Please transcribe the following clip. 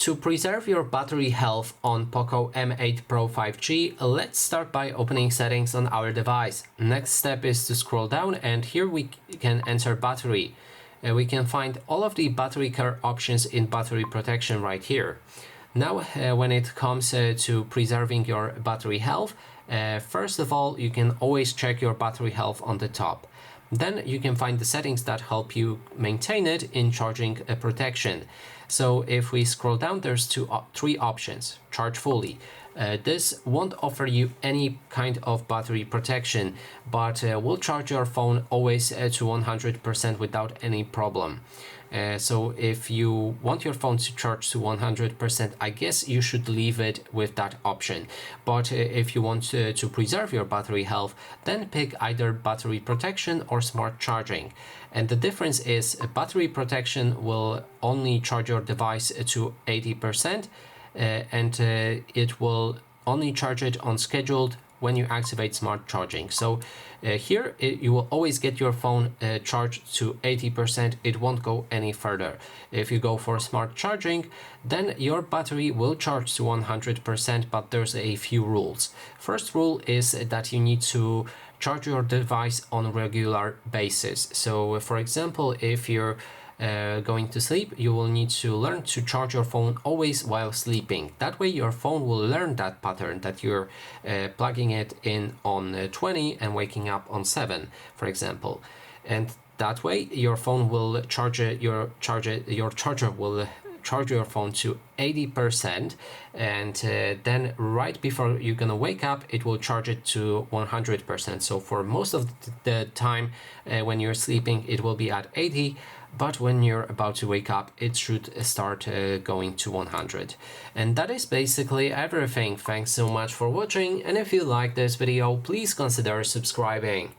To preserve your battery health on POCO M8 Pro 5G, let's start by opening settings on our device. Next step is to scroll down, and here we can enter battery. We can find all of the battery care options in battery protection right here. Now when it comes to preserving your battery health, first of all, you can always check your battery health on the top. Then you can find the settings that help you maintain it in charging protection. So if we scroll down, there's three options. Charge fully. This won't offer you any kind of battery protection, but will charge your phone always to 100% without any problem. So if you want your phone to charge to 100%, I guess you should leave it with that option. But if you want to preserve your battery health, then pick either battery protection or smart charging. And the difference is battery protection will only charge your device to 80%, and it will only charge it on scheduled when you activate smart charging. So here you will always get your phone charged to 80%. It won't go any further. If you go for smart charging, then your battery will charge to 100%, but there's a few rules. First rule is that you need to charge your device on a regular basis. So for example, if you're going to sleep, you will need to learn to charge your phone always while sleeping. That way your phone will learn that pattern, that you're plugging it in on 20 and waking up on 7, for example. And that way your phone will your charger will charge your phone to 80%, and then right before you're gonna wake up, it will charge it to 100%. So for most of the time when you're sleeping, it will be at 80, but when you're about to wake up, it should start going to 100. And that is basically everything. Thanks so much for watching, and if you like this video, please consider subscribing.